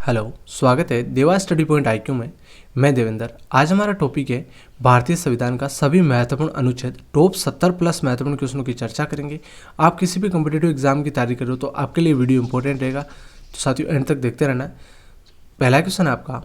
Hello, स्वागत है देवा स्टडी पॉइंट आईक्यू में। मैं देवेंद्र। आज हमारा टॉपिक है भारतीय संविधान का सभी महत्वपूर्ण अनुच्छेद, टॉप 70 प्लस महत्वपूर्ण क्वेश्चनों की चर्चा करेंगे। आप किसी भी कॉम्पिटिटिव एग्जाम की तैयारी कर रहे हो तो आपके लिए वीडियो इंपॉर्टेंट रहेगा, तो साथियों एंड तक देखते रहना। पहला क्वेश्चन है आपका,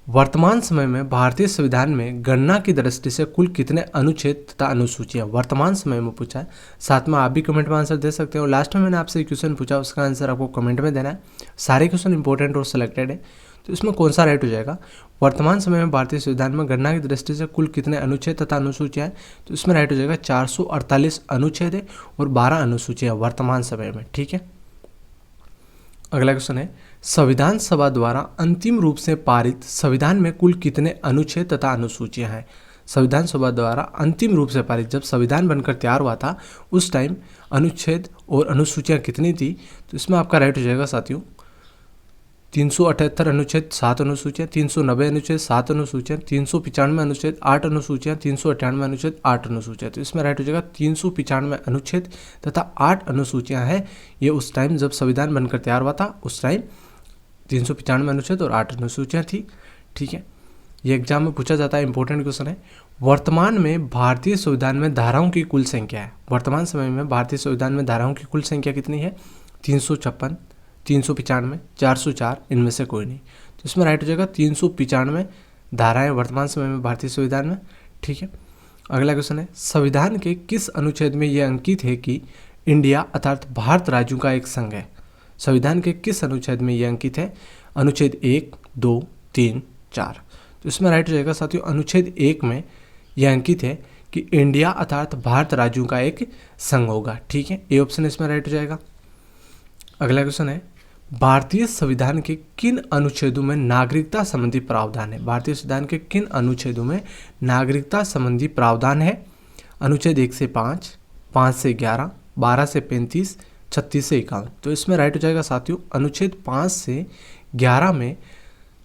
वर्तमान समय में भारतीय संविधान में गणना की दृष्टि से कुल कितने अनुच्छेद तथा अनुसूचियां वर्तमान समय में पूछा है। साथ में आप भी कमेंट में आंसर दे सकते हो। लास्ट में मैंने आपसे एक क्वेश्चन पूछा, उसका आंसर आपको कमेंट में देना है। सारे क्वेश्चन इंपॉर्टेंट और सिलेक्टेड है, तो इसमें कौन सा राइट हो जाएगा। वर्तमान समय में भारतीय संविधान में गणना की दृष्टि से कुल कितने अनुच्छेद तथा अनुसूचियां हैं, तो इसमें राइट हो जाएगा 448 अनुच्छेद है और 12 अनुसूचियां वर्तमान समय में। ठीक है, अगला क्वेश्चन है, संविधान सभा द्वारा अंतिम रूप से पारित संविधान में कुल कितने अनुच्छेद तथा अनुसूचियां हैं। संविधान सभा द्वारा अंतिम रूप से पारित, जब संविधान बनकर तैयार हुआ था उस टाइम अनुच्छेद और अनुसूचियां कितनी थी, तो इसमें आपका राइट हो जाएगा साथियों 378 अनुच्छेद 7 अनुसूचियां, 390 अनुच्छेद 7 अनुसूचियां, 395 अनुच्छेद 8 अनुसूचियां, 398 अनुच्छेद 8 अनुसूचियां। तो इसमें राइट हो जाएगा 395 अनुच्छेद तथा 8 अनुसूचियां हैं। ये उस टाइम जब संविधान बनकर तैयार हुआ था उस टाइम 395 अनुच्छेद और 8 अनुसूचियां थी। ठीक है, ये एग्जाम में पूछा जाता है, इंपॉर्टेंट क्वेश्चन है। वर्तमान में भारतीय संविधान में धाराओं की कुल संख्या है। वर्तमान समय में भारतीय संविधान में धाराओं की कुल संख्या कितनी है। 356, 395, 404, इनमें से कोई नहीं। तो इसमें राइट हो जाएगा 395 धाराएं वर्तमान समय में भारतीय संविधान में। ठीक है, अगला क्वेश्चन है, संविधान के किस अनुच्छेद में यह अंकित है कि इंडिया अर्थात भारत राज्यों का एक संघ है। संविधान के किस अनुच्छेद में यह अंकित है। अनुच्छेद 1, 2, 3, 4। तो इसमें राइट हो जाएगा साथियों अनुच्छेद 1 में यह अंकित है कि इंडिया अर्थात भारत राज्यों का एक संघ होगा। ठीक है, ये ऑप्शन इसमें राइट हो जाएगा। अगला क्वेश्चन है, भारतीय संविधान के किन अनुच्छेदों में नागरिकता संबंधी प्रावधान है। भारतीय संविधान के किन अनुच्छेदों में नागरिकता संबंधी प्रावधान है। अनुच्छेद 1 से 5, 5 से 11, 12 से 35, 36 से 51। तो इसमें राइट हो जाएगा साथियों अनुच्छेद 5 से 11 में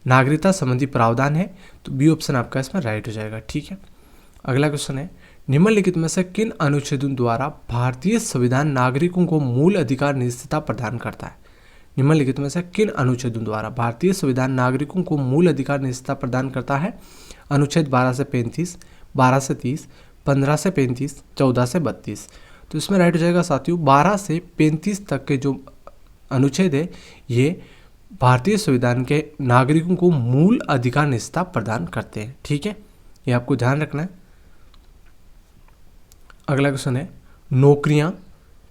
नागरिकता संबंधी प्रावधान है, तो बी ऑप्शन आपका इसमें राइट हो जाएगा। ठीक है, अगला क्वेश्चन है, निम्नलिखित में से किन अनुच्छेदों द्वारा भारतीय संविधान नागरिकों को मूल अधिकार निश्चितता प्रदान करता है। निम्नलिखित में से किन अनुच्छेदों द्वारा भारतीय संविधान नागरिकों को मूल अधिकार निश्चितता प्रदान करता है। अनुच्छेद 12 से 35, 12 से 30, 15 से 35, 14 से 32। तो इसमें राइट हो जाएगा साथियों 12 से 35 तक के जो अनुच्छेद है ये भारतीय संविधान के नागरिकों को मूल अधिकार निश्चितता प्रदान करते हैं। ठीक है, ये आपको ध्यान रखना है। अगला क्वेश्चन है, नौकरियां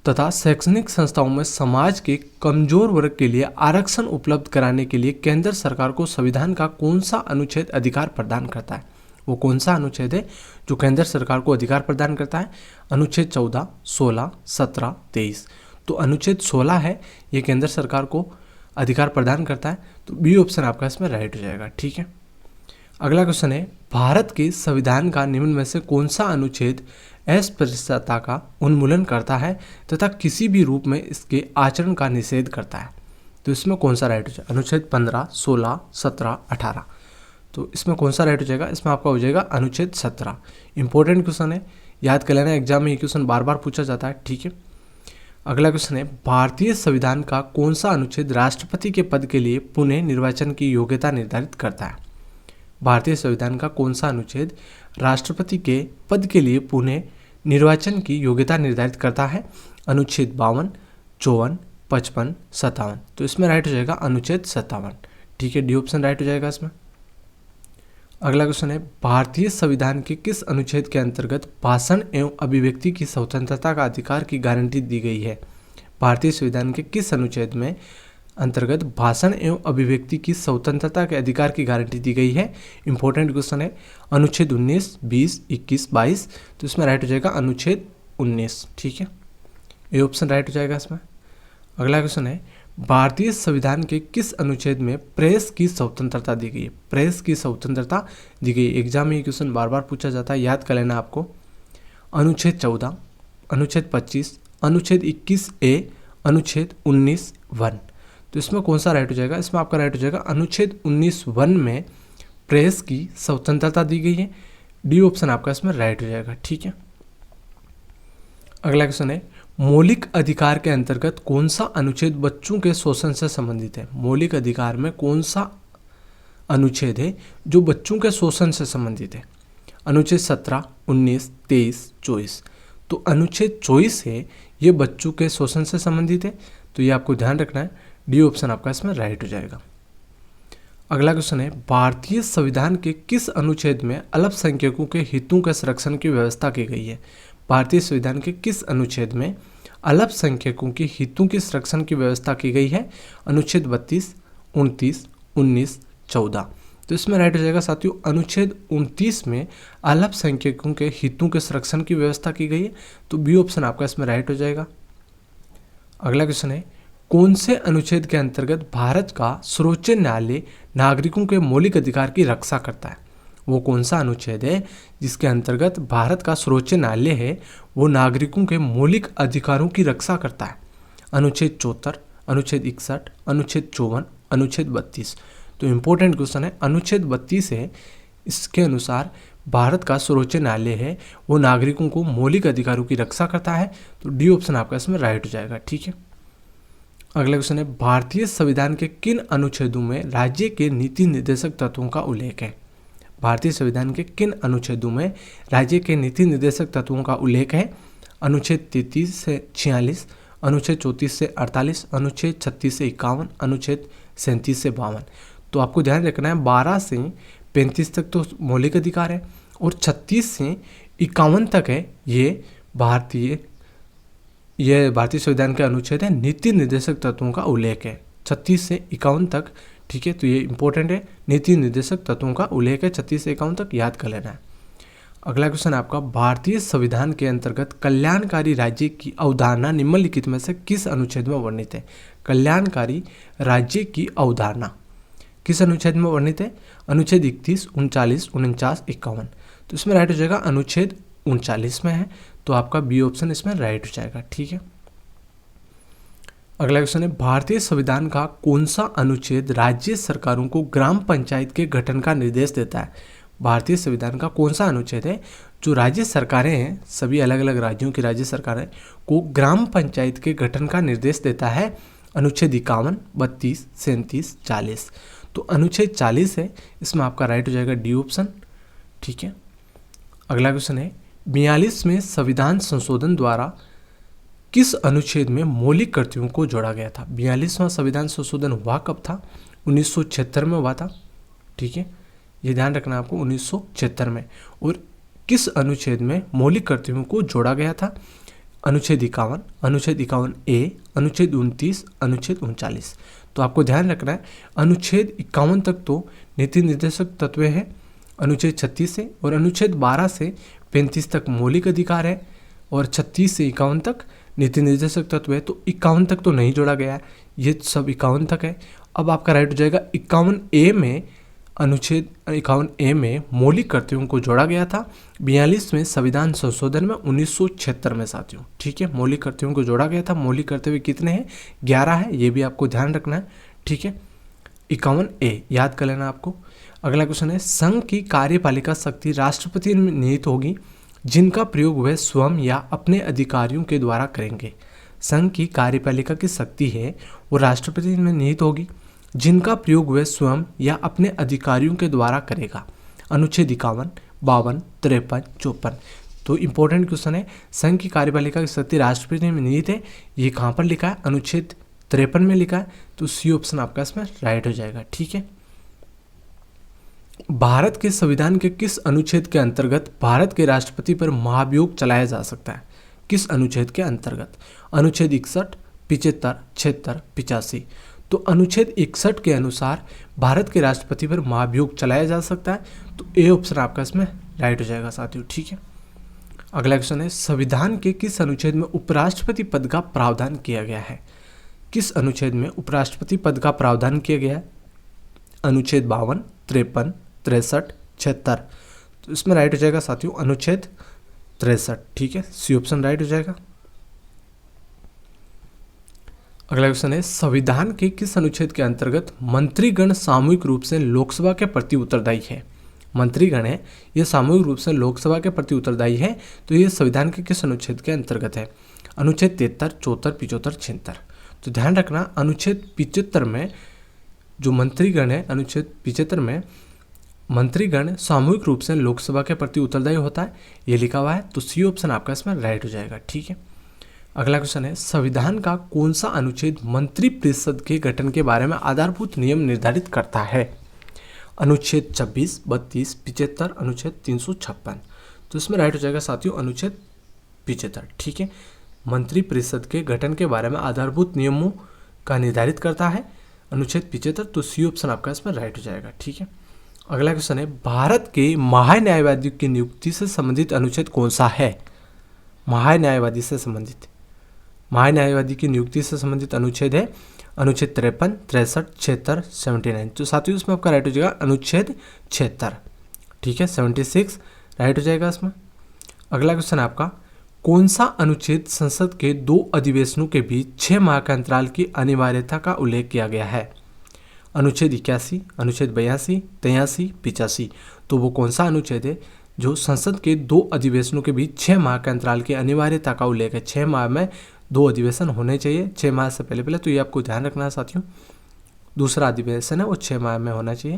तथा शैक्षणिक संस्थाओं में समाज के कमजोर वर्ग के लिए आरक्षण उपलब्ध कराने के लिए केंद्र सरकार को संविधान का कौन सा अनुच्छेद अधिकार प्रदान करता है। वो कौन सा अनुच्छेद है जो केंद्र सरकार को अधिकार प्रदान करता है। अनुच्छेद 14, 16, 17, 23। तो अनुच्छेद 16 है, ये केंद्र सरकार को अधिकार प्रदान करता है, तो बी ऑप्शन आपका इसमें राइट हो जाएगा। ठीक है, अगला क्वेश्चन है, भारत के संविधान का निम्न में से कौन सा अनुच्छेद अस्पृश्यता का उन्मूलन करता है तथा किसी भी रूप में इसके आचरण का निषेध करता है। तो इसमें कौन सा राइट हो जाएगा। अनुच्छेद 15, 16, 17, 18। तो इसमें कौन सा राइट हो जाएगा। इसमें आपका हो जाएगा अनुच्छेद 17। इंपॉर्टेंट क्वेश्चन है, याद कर लेना, एग्जाम में ये क्वेश्चन बार बार पूछा जाता है। ठीक है, अगला क्वेश्चन है, भारतीय संविधान का कौन सा अनुच्छेद राष्ट्रपति के पद के लिए पुनः निर्वाचन की योग्यता निर्धारित करता है। भारतीय संविधान का कौन सा अनुच्छेद राष्ट्रपति के पद के लिए पुनः निर्वाचन की योग्यता निर्धारित करता है। अनुच्छेद 52, 54, 55, 57। तो इसमें राइट हो जाएगा अनुच्छेद 57। ठीक है, डी ऑप्शन राइट हो जाएगा इसमें। अगला क्वेश्चन है, भारतीय संविधान के किस अनुच्छेद के अंतर्गत भाषण एवं अभिव्यक्ति की स्वतंत्रता का अधिकार की गारंटी दी गई है। भारतीय संविधान के किस अनुच्छेद में अंतर्गत भाषण एवं अभिव्यक्ति की स्वतंत्रता के अधिकार की गारंटी दी गई है। इंपॉर्टेंट क्वेश्चन है, अनुच्छेद 19, 20, 21, 22। तो इसमें राइट हो जाएगा अनुच्छेद 19। ठीक है, ये ऑप्शन राइट हो जाएगा इसमें। अगला क्वेश्चन है, भारतीय संविधान के किस अनुच्छेद में प्रेस की स्वतंत्रता दी गई है। प्रेस की स्वतंत्रता दी गई, एग्जाम में ये क्वेश्चन बार बार पूछा जाता है, याद कर लेना आपको। अनुच्छेद 14, अनुच्छेद 25, अनुच्छेद 21A, अनुच्छेद 19(1). तो इसमें कौन सा राइट हो जाएगा। इसमें आपका राइट हो जाएगा अनुच्छेद 19(1) में प्रेस की स्वतंत्रता दी गई है। डी ऑप्शन आपका इसमें राइट हो जाएगा। ठीक है, अगला क्वेश्चन है, मौलिक अधिकार के अंतर्गत कौन सा अनुच्छेद बच्चों के शोषण से संबंधित है? मौलिक अधिकार में कौन सा अनुच्छेद है जो बच्चों के शोषण से संबंधित है? अनुच्छेद 17, 19, 23, 24। तो अनुच्छेद 24 है, ये बच्चों के शोषण से संबंधित है, तो ये आपको ध्यान रखना है। डी ऑप्शन आपका इसमें राइट हो जाएगा। अगला क्वेश्चन है, भारतीय संविधान के किस अनुच्छेद में अल्पसंख्यकों के हितों के संरक्षण की व्यवस्था की गई है? भारतीय संविधान के किस अनुच्छेद में अल्पसंख्यकों के हितों के संरक्षण की व्यवस्था की गई है? अनुच्छेद 32, 29, 19, 14। तो इसमें राइट हो जाएगा साथियों, अनुच्छेद 29 में अल्पसंख्यकों के हितों के संरक्षण की व्यवस्था की गई है, तो बी ऑप्शन आपका इसमें राइट हो जाएगा। अगला क्वेश्चन है, कौन से अनुच्छेद के अंतर्गत भारत का सर्वोच्च न्यायालय नागरिकों के मौलिक अधिकार की रक्षा करता है? वो कौन सा अनुच्छेद है जिसके अंतर्गत भारत का सर्वोच्च न्यायालय है वो नागरिकों के मौलिक अधिकारों की रक्षा करता है? अनुच्छेद 74, अनुच्छेद 61, अनुच्छेद 54, अनुच्छेद 32। तो इम्पोर्टेंट क्वेश्चन है, अनुच्छेद 32 है, इसके अनुसार भारत का सर्वोच्च न्यायालय है वो नागरिकों को मौलिक अधिकारों की रक्षा करता है, तो डी ऑप्शन आपका इसमें राइट हो जाएगा। ठीक है। अगला क्वेश्चन है, भारतीय संविधान के किन अनुच्छेदों में राज्य के नीति निर्देशक तत्वों का उल्लेख है? भारतीय संविधान के किन अनुच्छेदों में राज्य के नीति निर्देशक तत्वों का उल्लेख है? अनुच्छेद 33 से 46, अनुच्छेद 34 से 48, अनुच्छेद 36 से 51, अनुच्छेद 37 से 52। तो आपको ध्यान रखना है 12 से 35 तक तो मौलिक अधिकार है और 36 से 51 तक है ये भारतीय संविधान के अनुच्छेद है, नीति निर्देशक तत्वों का उल्लेख है 36 से 51 तक। ठीक है, तो ये इंपॉर्टेंट है, नीति निर्देशक तत्वों का उल्लेख है 36 से 51 तक, याद कर लेना है। अगला क्वेश्चन आपका, भारतीय संविधान के अंतर्गत कल्याणकारी राज्य की अवधारणा निम्नलिखित में से किस अनुच्छेद में वर्णित है? कल्याणकारी राज्य की अवधारणा किस अनुच्छेद में वर्णित है? अनुच्छेद 31, 39, 49, 51। तो इसमें राइट हो जाएगा अनुच्छेद 39 में है, तो आपका बी ऑप्शन इसमें राइट हो जाएगा। ठीक है। अगला क्वेश्चन है, भारतीय संविधान का कौन सा अनुच्छेद राज्य सरकारों को ग्राम पंचायत के गठन का निर्देश देता है? भारतीय संविधान का कौन सा अनुच्छेद है जो राज्य सरकारें हैं, सभी अलग अलग राज्यों की राज्य सरकारें को ग्राम पंचायत के गठन का निर्देश देता है? अनुच्छेद 51, 32, 37, 40। तो अनुच्छेद 40 है, इसमें आपका राइट हो जाएगा डी ऑप्शन। ठीक है। अगला क्वेश्चन है, 42वें संविधान संशोधन द्वारा किस अनुच्छेद में मौलिक कर्तव्यों को जोड़ा गया था? 42वां संविधान संशोधन हुआ कब था? 1976 में हुआ था। ठीक है, ये ध्यान रखना आपको, 1976 में। और किस अनुच्छेद में मौलिक कर्तव्यों को जोड़ा गया था? अनुच्छेद 51, अनुच्छेद 51A, अनुच्छेद 29, अनुच्छेद 39। तो आपको ध्यान रखना है अनुच्छेद 51 तक तो नीति निर्देशक तत्व है, अनुच्छेद 36 से, और अनुच्छेद 12 से 35 तक मौलिक अधिकार है, और 36 से 51 तक नीति निर्देशक तत्व है। तो 51 तक तो नहीं जोड़ा गया है, ये सब 51 तक है। अब आपका राइट हो जाएगा 51A में, अनुच्छेद 51A में मौलिक कर्तव्यों को जोड़ा गया था 42वें संविधान संशोधन में 1976 में साथियों। ठीक है, मौलिक कर्तव्यों को जोड़ा गया था। मौलिक कर्तव्य कितने हैं? 11 है, ये भी आपको ध्यान रखना है। ठीक है, 51A याद कर लेना आपको। अगला क्वेश्चन है, संघ की कार्यपालिका शक्ति राष्ट्रपति में निहित होगी जिनका प्रयोग वह स्वयं या अपने अधिकारियों के द्वारा करेंगे। संघ की कार्यपालिका की शक्ति है वो राष्ट्रपति में निहित होगी जिनका प्रयोग वह स्वयं या अपने अधिकारियों के द्वारा करेगा। अनुच्छेद 51, 52, 53, 54। तो इंपॉर्टेंट क्वेश्चन है, संघ की कार्यपालिका की शक्ति राष्ट्रपति में निहित है, ये कहाँ पर लिखा है? अनुच्छेद 53 में लिखा है, तो सी ऑप्शन आपका इसमें राइट हो जाएगा। ठीक है। भारत के संविधान के किस अनुच्छेद के अंतर्गत भारत के राष्ट्रपति पर महाभियोग चलाया जा सकता है? किस अनुच्छेद के अंतर्गत? अनुच्छेद 61, 75, 76, 85। तो अनुच्छेद 61 के अनुसार भारत के राष्ट्रपति पर महाभियोग चलाया जा सकता है, तो ए ऑप्शन आपका इसमें राइट हो जाएगा साथियों। ठीक है। अगला क्वेश्चन है, संविधान के किस अनुच्छेद में उपराष्ट्रपति पद का प्रावधान किया गया है? किस अनुच्छेद में उपराष्ट्रपति पद का प्रावधान किया गया है? अनुच्छेद 52, 53, 63, 76। तो इसमें राइट हो जाएगा साथियों अनुच्छेद 63। ठीक है, सी ऑप्शन राइट हो जाएगा। अगला क्वेश्चन है, संविधान के किस अनुच्छेद के अंतर्गत मंत्रीगण सामूहिक रूप से लोकसभा के प्रति उत्तरदायी है? मंत्रीगण है ये सामूहिक रूप से लोकसभा के प्रति उत्तरदायी है, तो ये संविधान के किस अनुच्छेद के अंतर्गत है? अनुच्छेद 73, 74, 75, 76। तो ध्यान रखना अनुच्छेद 75 में जो मंत्रीगण है, अनुच्छेद 75 में मंत्रीगण सामूहिक रूप से लोकसभा के प्रति उत्तरदायी होता है, ये लिखा हुआ है। तो सी ऑप्शन आपका इसमें राइट हो जाएगा। ठीक है, अगला क्वेश्चन है संविधान का कौन सा अनुच्छेद मंत्रिपरिषद के गठन के बारे में आधारभूत नियम निर्धारित करता है? अनुच्छेद 26, 32, 75, अनुच्छेद 356। तो इसमें राइट हो जाएगा साथियों अनुच्छेद 75। ठीक है, मंत्रिपरिषद के गठन के बारे में आधारभूत नियमों का निर्धारित करता है अनुच्छेद 75। तो सी ऑप्शन आपका इसमें राइट हो जाएगा। ठीक है, अगला क्वेश्चन है भारत के महान्यायवादी की नियुक्ति से संबंधित अनुच्छेद कौन सा है? महान्यायवादी से संबंधित, महान्यायवादी की नियुक्ति से संबंधित अनुच्छेद है अनुच्छेद 53, 63, 76, 79। तो साथियों इसमें आपका राइट हो जाएगा अनुच्छेद 76। ठीक है, 76 राइट हो जाएगा इसमें। अगला क्वेश्चन है आपका कौन सा अनुच्छेद संसद के 2 अधिवेशनों के बीच 6 माह के अंतराल की अनिवार्यता का उल्लेख किया गया है? अनुच्छेद 81, अनुच्छेद 82, 83, 85। तो वो कौन सा अनुच्छेद है जो संसद के 2 अधिवेशनों के बीच 6 माह के अंतराल की अनिवार्यता का उल्लेख है? 6 माह में 2 अधिवेशन होने चाहिए, 6 माह से पहले। तो ये आपको ध्यान रखना है साथियों, दूसरा अधिवेशन है वो 6 माह में होना चाहिए।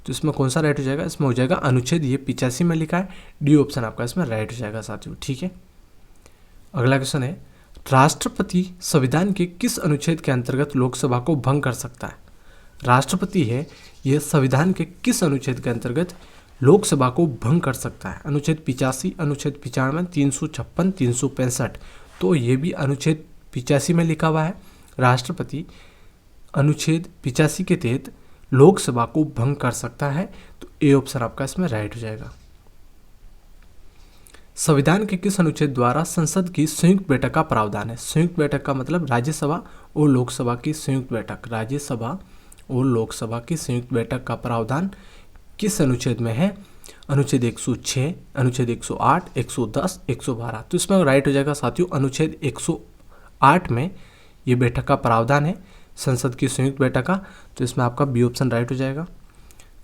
तो इसमें कौन सा राइट हो जाएगा? इसमें हो जाएगा अनुच्छेद ये 85 में लिखा है, डी ऑप्शन आपका इसमें राइट हो जाएगा साथियों। ठीक है, अगला क्वेश्चन है राष्ट्रपति संविधान के किस अनुच्छेद के अंतर्गत लोकसभा को भंग कर सकता है? राष्ट्रपति है यह संविधान के किस अनुच्छेद के अंतर्गत लोकसभा को भंग कर सकता है? अनुच्छेद 85, अनुच्छेद 95, 356, 365। तो ये भी अनुच्छेद 85 में लिखा हुआ है, राष्ट्रपति अनुच्छेद 85 के तहत लोकसभा को भंग कर सकता है। तो ए ऑप्शन आपका इसमें राइट हो जाएगा। संविधान के किस अनुच्छेद द्वारा संसद की संयुक्त बैठक का प्रावधान है? संयुक्त बैठक का मतलब राज्यसभा और लोकसभा की संयुक्त बैठक, राज्यसभा और लोकसभा की संयुक्त बैठक का प्रावधान किस अनुच्छेद में है? अनुच्छेद 106, अनुच्छेद 108, 110, 112। तो इसमें राइट हो जाएगा साथियों अनुच्छेद 108 में ये बैठक का प्रावधान है, संसद की संयुक्त बैठक का। तो इसमें आपका बी ऑप्शन राइट हो जाएगा।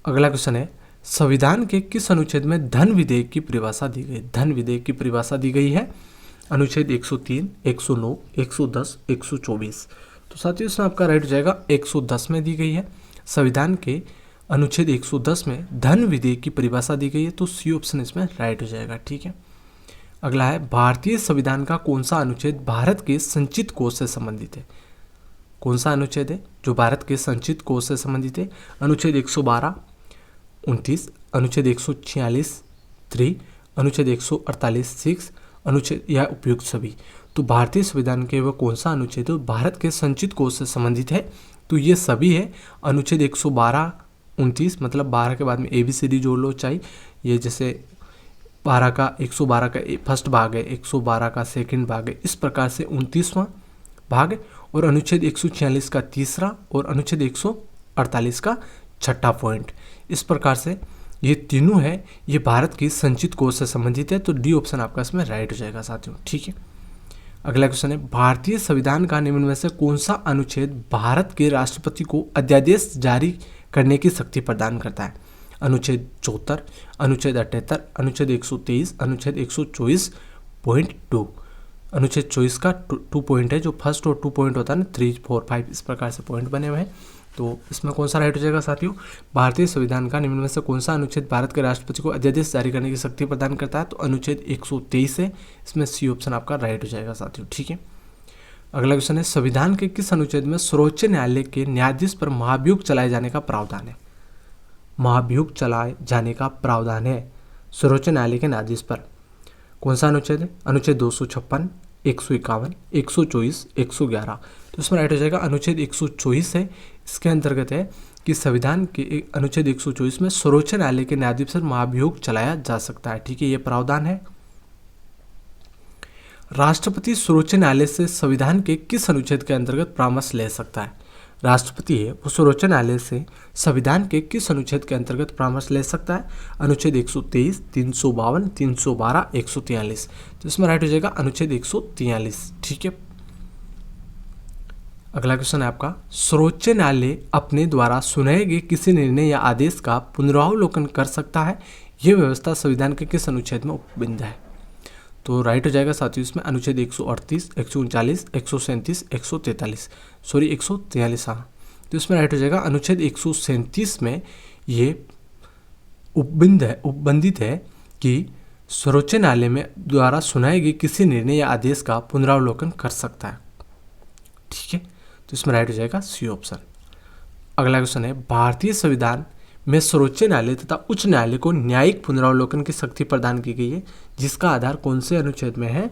अगला क्वेश्चन है संविधान के किस अनुच्छेद में धन विधेयक की परिभाषा दी गई? धन विधेयक की परिभाषा दी गई है अनुच्छेद 103, 109, 110, 124। तो साथियों इसमें आपका राइट हो जाएगा 110 में दी गई है। संविधान के अनुच्छेद 110 में धन विधेयक की परिभाषा दी गई है। तो सी ऑप्शन इसमें राइट हो जाएगा। ठीक है, अगला है भारतीय संविधान का कौन सा अनुच्छेद भारत के संचित कोष से संबंधित है? कौन सा अनुच्छेद है जो भारत के संचित कोष से संबंधित है? अनुच्छेद 112, 29, अनुच्छेद 146, 3, अनुच्छेद 148, 6, अनुच्छेद या उपयुक्त सभी। तो भारतीय संविधान के वह कौन सा अनुच्छेद है भारत के संचित कोष से संबंधित है? तो ये सभी है। अनुच्छेद 112, 29 मतलब 12 के बाद में ABCD जोड़ लो, चाहे ये जैसे 112 का फर्स्ट भाग है, 112 का सेकंड भाग है, इस प्रकार से 29वां भाग है। और अनुच्छेद 146 का तीसरा और अनुच्छेद 148 का छठा पॉइंट, इस प्रकार से ये तीनों है, ये भारत की संचित कोष से संबंधित है। तो डी ऑप्शन आपका इसमें राइट हो जाएगा साथियों। ठीक है, अगला क्वेश्चन है भारतीय संविधान का निम्न में से कौन सा अनुच्छेद भारत के राष्ट्रपति को अध्यादेश जारी करने की शक्ति प्रदान करता है? अनुच्छेद 74, अनुच्छेद 78, अनुच्छेद 123, अनुच्छेद 124.2। अनुच्छेद 24 का 2 पॉइंट है, जो फर्स्ट और 2 पॉइंट होता है ना, 3, 4, 5 इस प्रकार से पॉइंट बने हुए हैं। तो इसमें कौन सा राइट हो जाएगा साथियों? भारतीय संविधान का निम्न में से कौन सा अनुच्छेद भारत के राष्ट्रपति को अध्यादेश जारी करने की शक्ति प्रदान करता है? तो अनुच्छेद 123 है, इसमें सी ऑप्शन आपका राइट हो जाएगा साथियों। ठीक है, अगला क्वेश्चन है संविधान के किस अनुच्छेद में सर्वोच्च न्यायालय के न्यायाधीश पर महाभियोग चलाए जाने का प्रावधान है? महाभियोग चलाए जाने का प्रावधान है सर्वोच्च न्यायालय के न्यायाधीश पर। कौन सा अनुच्छेद है? अनुच्छेद 256, 151, 124, 111। तो इसमें राइट हो जाएगा अनुच्छेद 124 है। इसके अंतर्गत है कि संविधान के अनुच्छेद 124 में सर्वोच्च न्यायालय के न्यायाधीश पर महाभियोग चलाया जा सकता है। ठीक है, ये प्रावधान है। राष्ट्रपति सर्वोच्च न्यायालय से संविधान के किस अनुच्छेद के अंतर्गत परामर्श ले सकता है? राष्ट्रपति है वो सर्वोच्च न्यायालय से संविधान के किस अनुच्छेद के अंतर्गत परामर्श ले सकता है? अनुच्छेद 123, 352, 312, 143। तो इसमें राइट हो जाएगा अनुच्छेद 143। ठीक है, अगला क्वेश्चन है आपका सर्वोच्च न्यायालय अपने द्वारा सुनाए गए किसी निर्णय या आदेश का पुनरावलोकन कर सकता है? यह व्यवस्था संविधान के किस अनुच्छेद में उपलब्ध है? तो राइट हो जाएगा साथियों इसमें अनुच्छेद 138, 139, 137, 143, सॉरी 143। हाँ, तो इसमें राइट हो जाएगा अनुच्छेद 137 में ये उपबंधित है कि सर्वोच्च न्यायालय में द्वारा सुनाए गए किसी निर्णय या आदेश का पुनरावलोकन कर सकता है। ठीक है, तो इसमें राइट हो जाएगा सी ऑप्शन। अगला क्वेश्चन है, भारतीय संविधान में सर्वोच्च न्यायालय तथा उच्च न्यायालय को न्यायिक पुनरावलोकन की शक्ति प्रदान की गई है, जिसका आधार कौन से अनुच्छेद में है?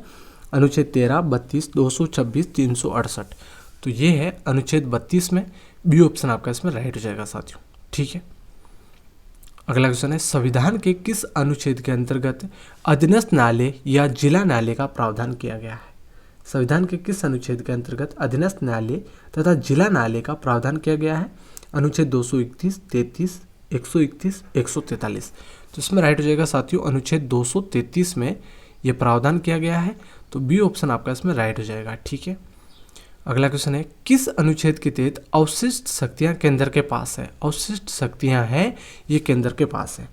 अनुच्छेद 13, 32, 226, 368। तो ये है अनुच्छेद 32 में, बी ऑप्शन आपका इसमें राइट हो जाएगा साथियों। ठीक है, अगला क्वेश्चन है, संविधान के किस अनुच्छेद के अंतर्गत अधीनस्थ न्यायालय या जिला न्यायालय का प्रावधान किया गया है? संविधान के किस अनुच्छेद के अंतर्गत अधीनस्थ न्यायालय तथा जिला न्यायालय का प्रावधान किया गया है? अनुच्छेद 231, 33, 131, 143। तो इसमें राइट हो जाएगा साथियों अनुच्छेद 233 में यह प्रावधान किया गया है, तो बी ऑप्शन आपका इसमें राइट हो जाएगा। ठीक है, अगला क्वेश्चन है, किस अनुच्छेद के तहत अवशिष्ट शक्तियां केंद्र के पास है? अवशिष्ट शक्तियां हैं ये केंद्र के पास है,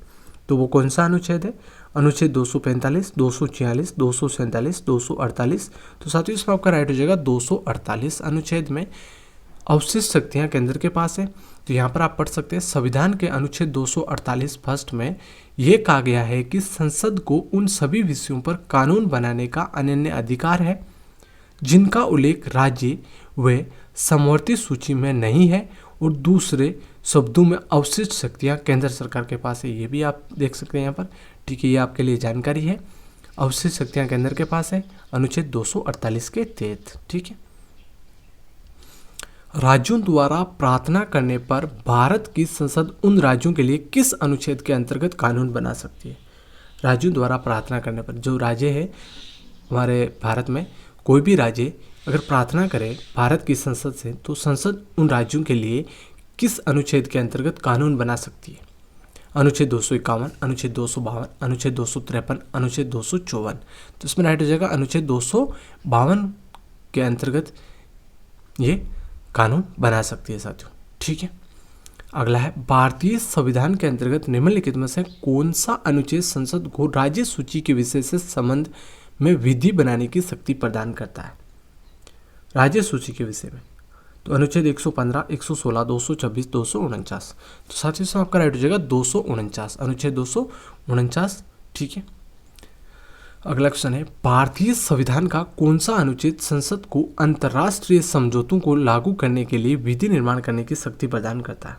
तो वो कौन सा अनुच्छेद है? अनुच्छेद 245, 246, 247, 248। तो साथियों इसमें आपका राइट हो जाएगा 248 अनुच्छेद में अवशिष्ट शक्तियां केंद्र के पास है। तो यहाँ पर आप पढ़ सकते हैं, संविधान के अनुच्छेद 248 फर्स्ट में यह कहा गया है कि संसद को उन सभी विषयों पर कानून बनाने का अनन्य अधिकार है जिनका उल्लेख राज्य व समवर्ती सूची में नहीं है, और दूसरे शब्दों में अवशिष्ट शक्तियां केंद्र सरकार के पास है। ये भी आप देख सकते हैं यहाँ पर। ठीक है, ये आपके लिए जानकारी है, अवशिष्ट शक्तियां केंद्र के पास है अनुच्छेद 248 के तहत। ठीक है, राज्यों द्वारा प्रार्थना करने पर भारत की संसद उन राज्यों के लिए किस अनुच्छेद के अंतर्गत कानून बना सकती है? राज्यों द्वारा प्रार्थना करने पर, जो राज्य है हमारे भारत में, कोई भी राज्य अगर प्रार्थना करे भारत की संसद से, तो संसद उन राज्यों के लिए किस अनुच्छेद के अंतर्गत कानून बना सकती है? अनुच्छेद 251, अनुच्छेद 252, अनुच्छेद 253, अनुच्छेद 254। तो इसमें राइट हो जाएगा अनुच्छेद 252 के अंतर्गत ये कानून बना सकती है साथियों। ठीक है, अगला है, भारतीय संविधान के अंतर्गत निम्नलिखित में से कौन सा अनुच्छेद संसद को राज्य सूची के विषय से संबंध में विधि बनाने की शक्ति प्रदान करता है? राज्य सूची के विषय में, तो अनुच्छेद 115, 116, 226, 249। तो साथियों इसमें आपका राइट हो जाएगा 249, अनुच्छेद 249। ठीक है, अगला क्वेश्चन है, भारतीय संविधान का कौन सा अनुच्छेद संसद को अंतर्राष्ट्रीय समझौतों को लागू करने के लिए विधि निर्माण करने की शक्ति प्रदान करता है?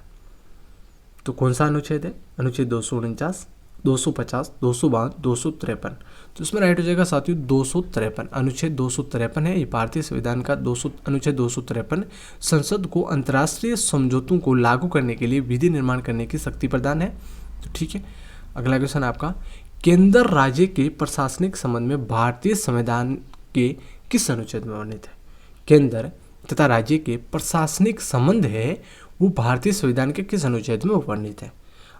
तो कौन सा अनुच्छेद है? अनुच्छेद 249, 250, 252, 253। तो इसमें राइट हो जाएगा साथियों 253, अनुच्छेद 253 है ये भारतीय संविधान का अनुच्छेद 253 संसद को अंतर्राष्ट्रीय समझौतों को लागू करने के लिए विधि निर्माण करने की शक्ति प्रदान है। तो ठीक है, अगला क्वेश्चन आपका, केंद्र राज्य के प्रशासनिक संबंध में भारतीय संविधान के किस अनुच्छेद में वर्णित है? केंद्र तथा राज्य के प्रशासनिक संबंध है वो भारतीय संविधान के किस अनुच्छेद में वर्णित है?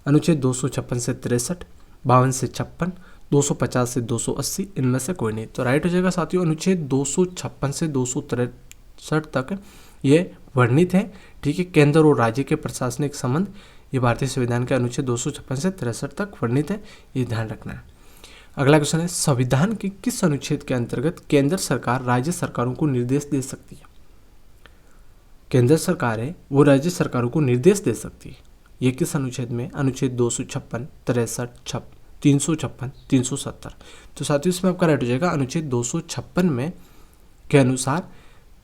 अनुच्छेद 256 से 63, 52 से 56, 250 से 280, इनमें से कोई नहीं। तो राइट हो जाएगा साथियों अनुच्छेद 256 से 263 तक ये वर्णित है। ठीक है, केंद्र और राज्य के प्रशासनिक संबंध ये भारतीय संविधान के अनुच्छेद 256 से 63 तक वर्णित है, ये ध्यान रखना है। अगला क्वेश्चन है, संविधान के किस अनुच्छेद के अंतर्गत केंद्र सरकार राज्य सरकारों को निर्देश दे सकती है? केंद्र सरकार है वो राज्य सरकारों को निर्देश दे सकती है, ये किस अनुच्छेद में? अनुच्छेद 256, 63, 356, 370। तो साथियों इसमें आपका राइट हो जाएगा अनुच्छेद 256 में के अनुसार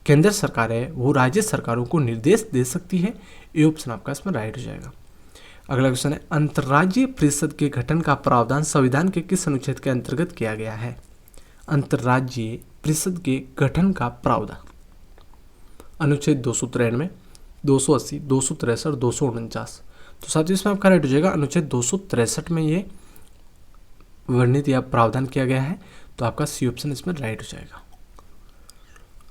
केंद्र सरकार है वो राज्य सरकारों को निर्देश दे सकती है, ये ऑप्शन आपका इसमें राइट हो जाएगा। अगला क्वेश्चन है, अंतर्राज्यीय परिषद के गठन का प्रावधान संविधान के किस अनुच्छेद के अंतर्गत किया गया है? अंतर्राज्यीय परिषद के गठन का प्रावधान अनुच्छेद 293, 280, 263, 249। तो साथियों इसमें आपका राइट हो जाएगा अनुच्छेद 263 में ये वर्णित या प्रावधान किया गया है, तो आपका सी ऑप्शन इसमें राइट हो जाएगा।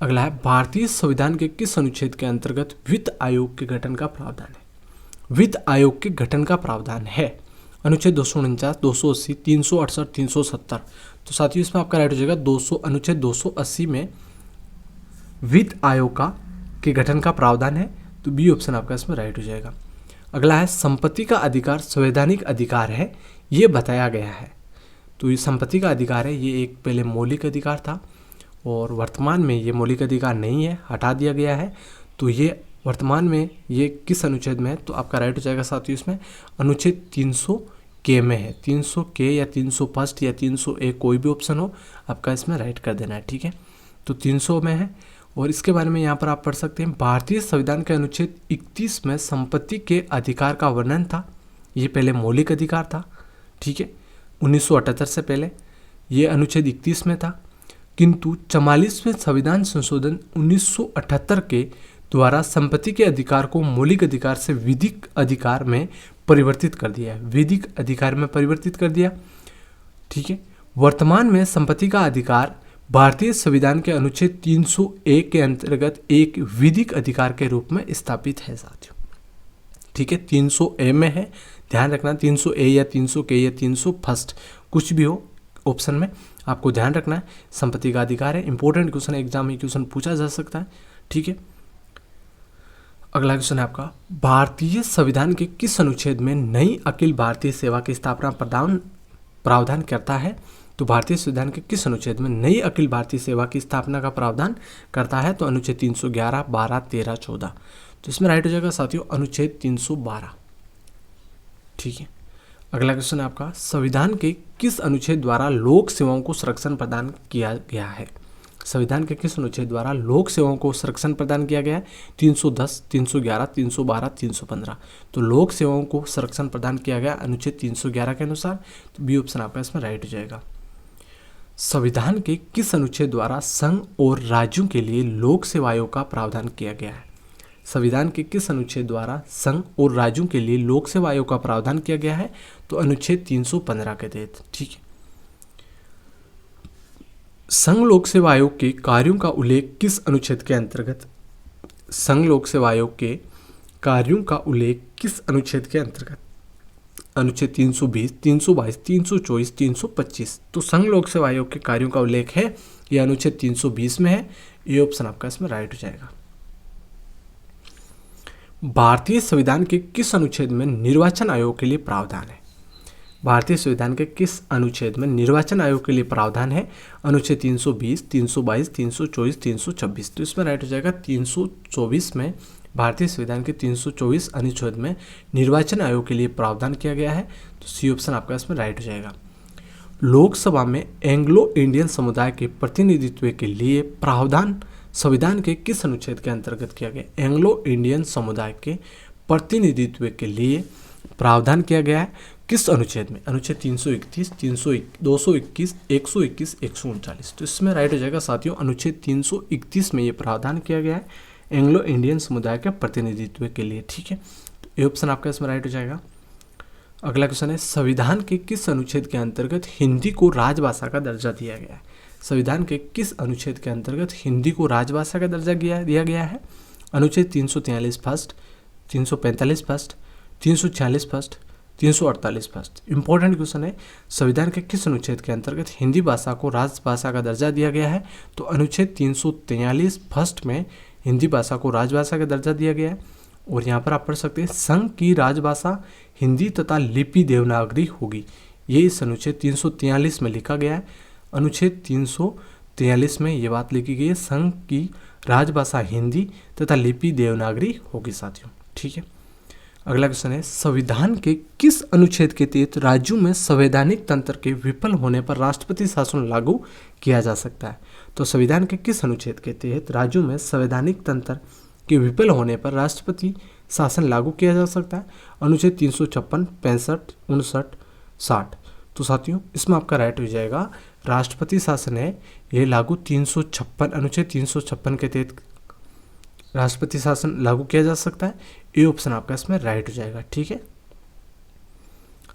अगला है, भारतीय संविधान के किस अनुच्छेद के अंतर्गत वित्त आयोग के गठन का प्रावधान है? वित्त आयोग के गठन का प्रावधान है अनुच्छेद 249, 280, 368, 370। तो साथियों इसमें आपका राइट हो जाएगा अनुच्छेद 280 में वित्त आयोग का के गठन का प्रावधान है, तो बी ऑप्शन आपका इसमें राइट हो जाएगा। अगला है, संपत्ति का अधिकार संवैधानिक अधिकार है ये बताया गया है, तो ये संपत्ति का अधिकार है, ये एक पहले मौलिक अधिकार था और वर्तमान में ये मौलिक अधिकार नहीं है, हटा दिया गया है। तो ये वर्तमान में ये किस अनुच्छेद में है? तो आपका राइट हो जाएगा साथियों इसमें अनुच्छेद 300 के में है। 300 के या 301 या 301 कोई भी ऑप्शन हो, आपका इसमें राइट कर देना है, ठीक है। तो 300 में है और इसके बारे में यहाँ पर आप पढ़ सकते हैं, भारतीय संविधान के अनुच्छेद 31 में संपत्ति के अधिकार का वर्णन था। ये पहले मौलिक अधिकार था, ठीक है, 1978 से पहले ये अनुच्छेद 31 में था, किंतु 44वें संविधान संशोधन 1978 के द्वारा संपत्ति के अधिकार को मौलिक अधिकार से विधिक अधिकार में परिवर्तित कर दिया है, विधिक अधिकार में परिवर्तित कर दिया, ठीक है। वर्तमान में संपत्ति का अधिकार भारतीय संविधान के अनुच्छेद 301 के अंतर्गत एक विधिक अधिकार के रूप में स्थापित है साथियों, ठीक है। 300A में है, ध्यान रखना 300A या 300K या 301 कुछ भी हो ऑप्शन में, आपको ध्यान रखना है संपत्ति का अधिकार है। इंपॉर्टेंट क्वेश्चन, एग्जाम में क्वेश्चन पूछा जा सकता है, ठीक है। अगला क्वेश्चन है आपका, भारतीय संविधान के किस अनुच्छेद में नई अखिल भारतीय सेवा की स्थापना प्रावधान करता है? तो भारतीय संविधान के किस अनुच्छेद में नई अखिल भारतीय सेवा की स्थापना का प्रावधान करता है? तो अनुच्छेद 311, 12, 13, 14। तो इसमें राइट हो जाएगा साथियों अनुच्छेद 312, ठीक है। अगला क्वेश्चन है आपका, संविधान के किस अनुच्छेद द्वारा लोक सेवाओं को संरक्षण प्रदान किया गया है? संविधान के किस अनुच्छेद द्वारा लोक सेवाओं को संरक्षण प्रदान किया गया है? 310, 311, 312, 315। तो लोक सेवाओं को संरक्षण प्रदान किया गया अनुच्छेद 311 के अनुसार। तो बी ऑप्शन आपका इसमें राइट हो जाएगा। संविधान के किस अनुच्छेद द्वारा संघ और राज्यों के लिए लोक सेवा आयोग का प्रावधान किया गया है? संविधान के किस अनुच्छेद द्वारा संघ और राज्यों के लिए लोक सेवा आयोग का प्रावधान किया गया है? तो अनुच्छेद 315 के तहत, ठीक है। संघ लोक सेवा आयोग के कार्यों का उल्लेख किस अनुच्छेद के अंतर्गत? संघ लोक सेवा आयोग के कार्यों का उल्लेख किस अनुच्छेद के अंतर्गत? अनुच्छेद 320, 322, 324, 325। तो संघ लोक सेवा आयोग के कार्यों का उल्लेख है, यह अनुच्छेद 320 में है। ये ऑप्शन आपका इसमें राइट हो जाएगा। भारतीय संविधान के किस अनुच्छेद में निर्वाचन आयोग के लिए प्रावधान है? भारतीय संविधान के किस अनुच्छेद में निर्वाचन आयोग के लिए प्रावधान है? अनुच्छेद 320, 322, 324, 326। तो इसमें राइट हो जाएगा 324 में भारतीय संविधान के 324 अनुच्छेद में निर्वाचन आयोग के लिए प्रावधान किया गया है। तो सी ऑप्शन आपका इसमें राइट हो जाएगा। लोकसभा में एंग्लो इंडियन समुदाय के प्रतिनिधित्व के लिए प्रावधान संविधान के किस अनुच्छेद के अंतर्गत किया गया? एंग्लो इंडियन समुदाय के प्रतिनिधित्व के लिए प्रावधान किया गया है किस अनुच्छेद में? अनुच्छेद 331, 221, 121, 139। तो इसमें राइट हो जाएगा साथियों अनुच्छेद 331 में ये प्रावधान किया गया है एंग्लो इंडियन समुदाय के प्रतिनिधित्व के लिए, ठीक है। तो ये ऑप्शन आपका इसमें राइट हो जाएगा। अगला क्वेश्चन है, संविधान के किस अनुच्छेद के अंतर्गत हिंदी को राजभाषा का दर्जा दिया गया है? संविधान के किस अनुच्छेद के अंतर्गत हिंदी को राजभाषा का दर्जा दिया गया है? अनुच्छेद 343 first, 345 first, 346 first, 348 first. Important question है, संविधान के किस अनुच्छेद के अंतर्गत हिंदी भाषा को राजभाषा का दर्जा दिया गया है? तो अनुच्छेद 343 फर्स्ट में हिंदी भाषा को राजभाषा का दर्जा दिया गया है। और यहाँ पर आप पढ़ सकते हैं, संघ की राजभाषा हिंदी तथा लिपि देवनागरी होगी। ये इस अनुच्छेद 343 में लिखा गया है। अनुच्छेद 343 में ये बात लिखी गई है, संघ की राजभाषा हिंदी तथा लिपि देवनागरी होगी साथियों, ठीक है। अगला क्वेश्चन है, संविधान के किस अनुच्छेद के तहत राज्यों में संवैधानिक तंत्र के विफल होने पर राष्ट्रपति शासन लागू किया जा सकता है? तो संविधान के किस अनुच्छेद के तहत राज्यों में संवैधानिक तंत्र के विफल होने पर राष्ट्रपति शासन लागू किया जा सकता है? अनुच्छेद 356, 65, 59, 60। तो साथियों इसमें आपका राइट हो जाएगा राष्ट्रपति शासन है ये लागू 356 अनुच्छेद 356 के तहत राष्ट्रपति शासन लागू किया जा सकता है। ये ऑप्शन आपका इसमें राइट हो जाएगा, ठीक है।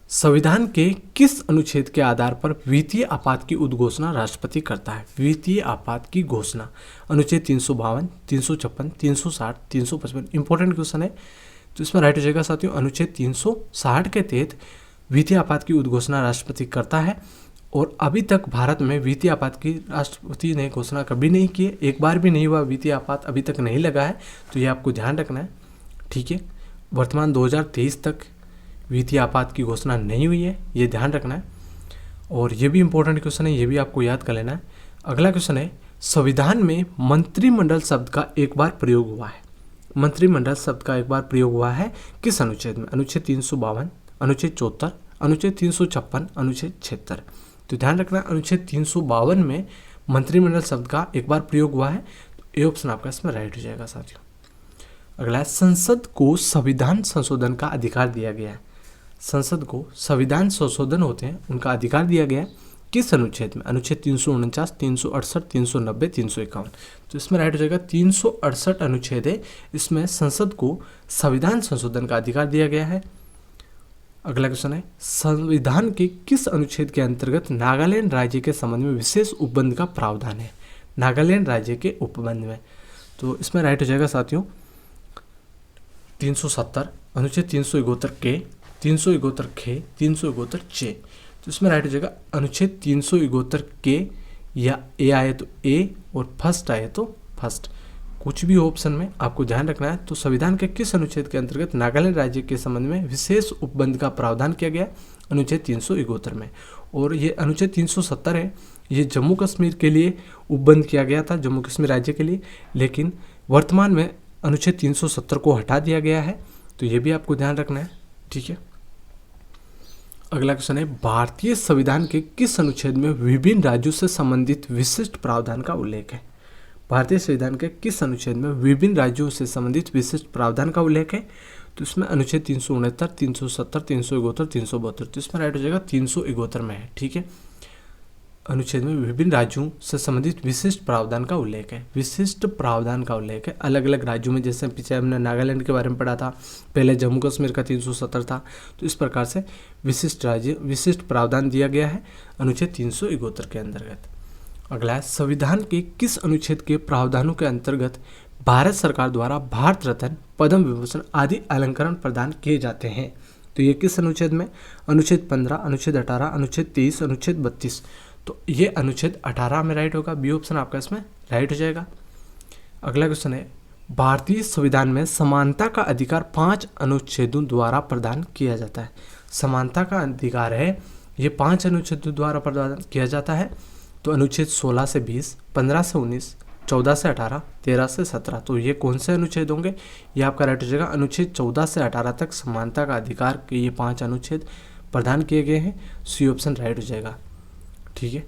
संविधान के किस अनुच्छेद के आधार पर वित्तीय आपात की उद्घोषणा राष्ट्रपति करता है? वित्तीय आपात की घोषणा अनुच्छेद 352, 356, 360, 355। इंपॉर्टेंट क्वेश्चन है, तो इसमें राइट हो जाएगा साथियों अनुच्छेद 360 के तहत वित्तीय आपात की उद्घोषणा राष्ट्रपति करता है। और अभी तक भारत में वित्तीय आपात की राष्ट्रपति ने घोषणा कभी नहीं की है, एक बार भी नहीं हुआ, वित्तीय आपात अभी तक नहीं लगा है। तो ये आपको ध्यान रखना है, ठीक है। वर्तमान 2023 तक वित्तीय आपात की घोषणा नहीं हुई है, ये ध्यान रखना है। और ये भी इंपॉर्टेंट क्वेश्चन है, ये भी आपको याद कर लेना है। अगला क्वेश्चन है, संविधान में मंत्रिमंडल शब्द का एक बार प्रयोग हुआ है। मंत्रिमंडल शब्द का एक बार प्रयोग हुआ है किस अनुच्छेद में? अनुच्छेद 352, अनुच्छेद 74, अनुच्छेद 356, अनुच्छेद 76। तो ध्यान रखना, अनुच्छेद 352 में मंत्रिमंडल शब्द का एक बार प्रयोग हुआ है। तो ये ऑप्शन आपका इसमें राइट हो जाएगा साथियों। अगला है, संसद को संविधान संशोधन का अधिकार दिया गया है। संसद को संविधान संशोधन होते हैं उनका अधिकार दिया गया है किस अनुच्छेद में? अनुच्छेद 349, 368, 390, 351। तो इसमें राइट हो जाएगा 368 अनुच्छेद है, इसमें संसद को संविधान संशोधन का अधिकार दिया गया है। अगला क्वेश्चन है, संविधान के किस अनुच्छेद के अंतर्गत नागालैंड राज्य के संबंध में विशेष उपबंध का प्रावधान है? नागालैंड राज्य के उपबंध में। तो इसमें राइट हो जाएगा साथियों 370, अनुच्छेद 371 के, 371 खे, 371 चे। तो इसमें राइट हो जाएगा अनुच्छेद 371 के, या ए आए तो ए और फर्स्ट आए तो फर्स्ट, कुछ भी ऑप्शन में आपको ध्यान रखना है। तो संविधान के किस अनुच्छेद के अंतर्गत नागालैंड राज्य के संबंध में विशेष उपबंध का प्रावधान किया गया? अनुच्छेद 371 में। और ये अनुच्छेद 370 है, ये जम्मू कश्मीर के लिए उपबंध किया गया था, जम्मू कश्मीर राज्य के लिए, लेकिन वर्तमान में अनुच्छेद 370 को हटा दिया गया है। तो ये भी आपको ध्यान रखना है, ठीक है। अगला क्वेश्चन है, भारतीय संविधान के किस अनुच्छेद में विभिन्न राज्यों से संबंधित विशिष्ट प्रावधान का उल्लेख है? भारतीय संविधान के किस अनुच्छेद में विभिन्न राज्यों से संबंधित विशिष्ट प्रावधान का उल्लेख है? तो इसमें अनुच्छेद 369, 370, 371, 372। तो इसमें राइट हो जाएगा 371 में है, ठीक है। अनुच्छेद में विभिन्न राज्यों से संबंधित विशिष्ट प्रावधान का उल्लेख है। विशिष्ट प्रावधान का उल्लेख है अलग अलग राज्यों में, जैसे पीछे हमने नागालैंड के बारे में पढ़ा था, पहले जम्मू कश्मीर का 370 था। तो इस प्रकार से विशिष्ट राज्य, विशिष्ट प्रावधान दिया गया है अनुच्छेद 371 के अंतर्गत। अगला है, संविधान के किस अनुच्छेद के प्रावधानों के अंतर्गत भारत सरकार द्वारा भारत रत्न, पद्म विभूषण आदि अलंकरण प्रदान किए जाते हैं? तो ये किस अनुच्छेद में? अनुच्छेद 15, अनुच्छेद 18, अनुच्छेद 23, अनुच्छेद 32। तो ये अनुच्छेद 18 में राइट होगा, बी ऑप्शन आपका इसमें राइट हो जाएगा। अगला क्वेश्चन है, भारतीय संविधान में समानता का अधिकार 5 अनुच्छेदों द्वारा प्रदान किया जाता है। समानता का अधिकार है, ये 5 अनुच्छेदों द्वारा प्रदान किया जाता है। तो अनुच्छेद 16 से 20, 15 से 19, 14 से 18, 13 से 17। तो ये कौन से अनुच्छेद होंगे? ये आपका राइट हो जाएगा अनुच्छेद 14 से 18 तक समानता का अधिकार के ये 5 अनुच्छेद प्रदान किए गए हैं। सी ऑप्शन राइट हो जाएगा, ठीक है।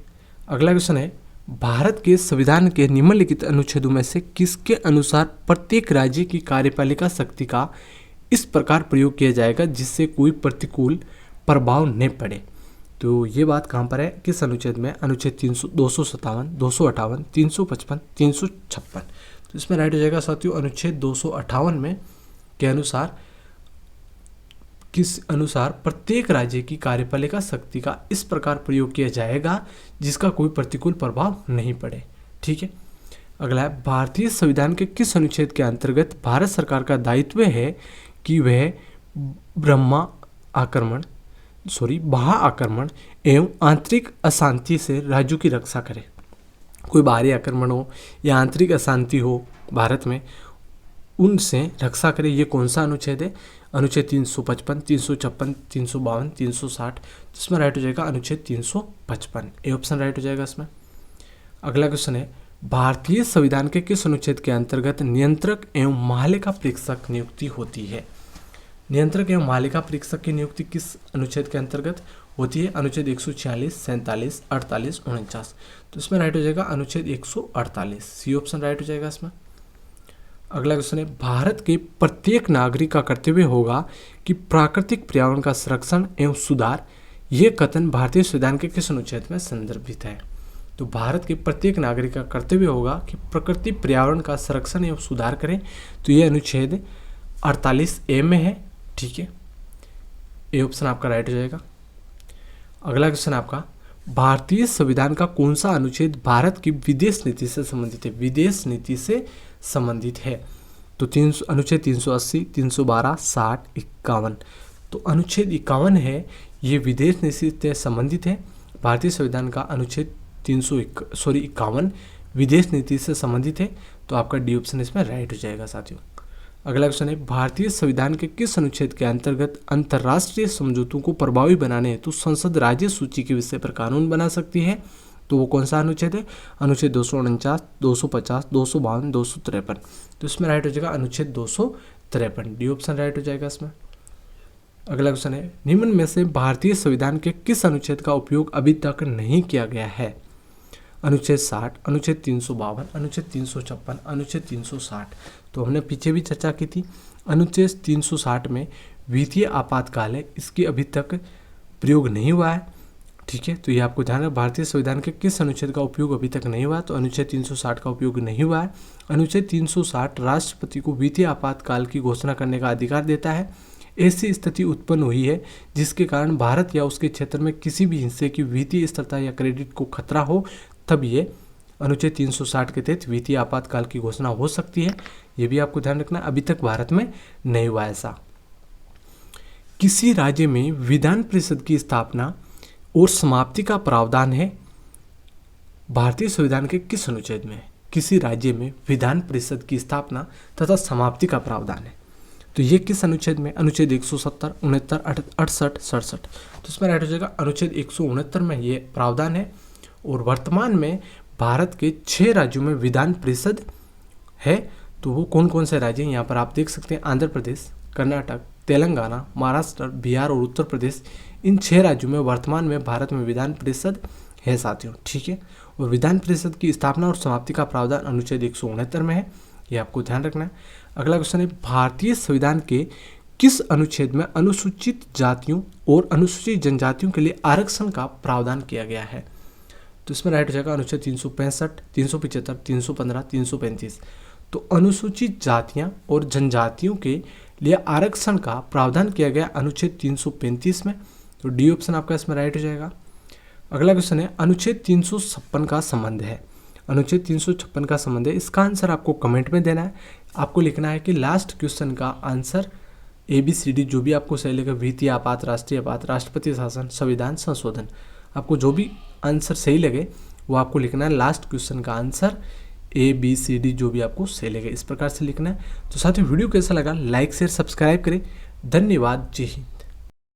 अगला क्वेश्चन है, भारत के संविधान के निम्नलिखित अनुच्छेदों में से किसके अनुसार प्रत्येक राज्य की कार्यपालिका शक्ति का इस प्रकार प्रयोग किया जाएगा जिससे कोई प्रतिकूल प्रभाव न पड़े? तो ये बात कहाँ पर है, किस अनुच्छेद में? अनुच्छेद 257, 258, 355, 356। तो इसमें राइट हो जाएगा साथियों अनुच्छेद 258 में के अनुसार, किस अनुसार प्रत्येक राज्य की कार्यपालिका शक्ति का इस प्रकार प्रयोग किया जाएगा जिसका कोई प्रतिकूल प्रभाव नहीं पड़े, ठीक है। अगला है, भारतीय संविधान के किस अनुच्छेद के अंतर्गत भारत सरकार का दायित्व है कि वह बाह्य आक्रमण एवं आंतरिक अशांति से राज्यों की रक्षा करे? कोई बाहरी आक्रमण हो या आंतरिक अशांति हो भारत में, उनसे रक्षा करे। ये कौन सा अनुच्छेद है? अनुच्छेद 355, 356, 352, 360। जिसमें राइट हो जाएगा अनुच्छेद 355, ए ऑप्शन राइट हो जाएगा इसमें। अगला क्वेश्चन है, भारतीय संविधान के किस अनुच्छेद के अंतर्गत नियंत्रक एवं महालेखा परीक्षक नियुक्ति होती है? नियंत्रक एवं महालेखा परीक्षक की नियुक्ति किस अनुच्छेद के अंतर्गत होती है? अनुच्छेद 146, 47, 48, 49। तो इसमें राइट हो जाएगा अनुच्छेद 148, सी ऑप्शन राइट हो जाएगा इसमें। अगला क्वेश्चन है, भारत के प्रत्येक नागरिक का कर्तव्य होगा कि प्राकृतिक पर्यावरण का संरक्षण एवं सुधार, ये कथन भारतीय संविधान के किस अनुच्छेद में संदर्भित है? तो भारत के प्रत्येक नागरिक का कर्तव्य होगा कि प्रकृति पर्यावरण का संरक्षण एवं सुधार करें। तो ये अनुच्छेद 48A में है, ठीक है, ए ऑप्शन आपका राइट हो जाएगा। अगला क्वेश्चन आपका, भारतीय संविधान का कौन सा अनुच्छेद भारत की विदेश नीति से संबंधित है? विदेश नीति से संबंधित है। तो अनुच्छेद 380, 312, 60, 51। तो अनुच्छेद 51 है, ये विदेश नीति से संबंधित है। भारतीय संविधान का अनुच्छेद 51 विदेश नीति से संबंधित है। तो आपका डी ऑप्शन इसमें राइट हो जाएगा साथियों। अगला क्वेश्चन है, भारतीय संविधान के किस अनुच्छेद के अंतर्गत अंतर्राष्ट्रीय समझौतों को प्रभावी बनाने हेतु संसद राज्य सूची के विषय पर कानून बना सकती है? तो वो कौन सा अनुच्छेद है? अनुच्छेद 249, 250, 252, 253। तो इसमें राइट हो जाएगा अनुच्छेद 253, डी ऑप्शन राइट हो जाएगा इसमें। अगला क्वेश्चन है, निम्न में से भारतीय संविधान के किस अनुच्छेद का उपयोग अभी तक नहीं किया गया है? अनुच्छेद 60, अनुच्छेद 352, अनुच्छेद 356, अनुच्छेद 360। तो हमने पीछे भी चर्चा की थी, अनुच्छेद 360 में वित्तीय आपातकाल है, इसकी अभी तक प्रयोग नहीं हुआ है। ठीक है, तो ये आपको ध्यान रखना, भारतीय संविधान के किस अनुच्छेद का उपयोग अभी तक नहीं हुआ है? तो अनुच्छेद 360 का उपयोग नहीं हुआ है। अनुच्छेद 360 राष्ट्रपति को वित्तीय आपातकाल की घोषणा करने का अधिकार देता है। ऐसी स्थिति उत्पन्न हुई है जिसके कारण भारत या उसके क्षेत्र में किसी भी हिस्से की वित्तीय स्थिरता या क्रेडिट को खतरा हो, तब ये अनुच्छेद 360 के तहत वित्तीय आपातकाल की घोषणा हो सकती है। ये भी आपको ध्यान रखना, अभी तक भारत में नहीं हुआ ऐसा। किसी राज्य में विधान परिषद की स्थापना और समाप्ति का प्रावधान है? भारतीय संविधान के किस अनुच्छेद में? किसी राज्य में विधान परिषद की स्थापना तथा समाप्ति का प्रावधान है, तो ये किस अनुच्छेद में? अनुच्छेद 170, 69, 68, 67। तो इसमें राइट हो जाएगा अनुच्छेद 169 में ये प्रावधान है। और वर्तमान में भारत के 6 राज्यों में विधान परिषद है। तो वो कौन कौन से राज्य हैं यहाँ पर आप देख सकते हैं, आंध्र प्रदेश, कर्नाटक, तेलंगाना, महाराष्ट्र, बिहार और उत्तर प्रदेश। इन 6 राज्यों में वर्तमान में भारत में विधान परिषद है साथियों। ठीक है, और विधान परिषद की स्थापना और समाप्ति का प्रावधान अनुच्छेद 169 में है, ये आपको ध्यान रखना है। अगला क्वेश्चन है, भारतीय संविधान के किस अनुच्छेद में अनुसूचित जातियों और अनुसूचित जनजातियों के लिए आरक्षण का प्रावधान किया गया है? तो इसमें राइट हो जाएगा अनुच्छेद 365, 375, 315, 335। तो अनुसूचित जातियां और जनजातियों के लिए आरक्षण का प्रावधान किया गया अनुच्छेद 335 में। तो डी ऑप्शन आपका इसमें राइट हो जाएगा। अगला क्वेश्चन है, अनुच्छेद 356 का संबंध है। अनुच्छेद 356 का संबंध है, इसका आंसर आपको कमेंट में देना है। आपको लिखना है कि लास्ट क्वेश्चन का आंसर ABCD जो भी आपको सही लगे, वित्तीय आपात, राष्ट्रीय आपात, राष्ट्रपति शासन, संविधान संशोधन, आपको जो भी आंसर सही लगे वो आपको लिखना है। लास्ट क्वेश्चन का आंसर ABCD जो भी आपको सही लगे, इस प्रकार से लिखना है। तो साथियों, वीडियो कैसा लगा, लाइक शेयर सब्सक्राइब करें। धन्यवाद, जय हिंद।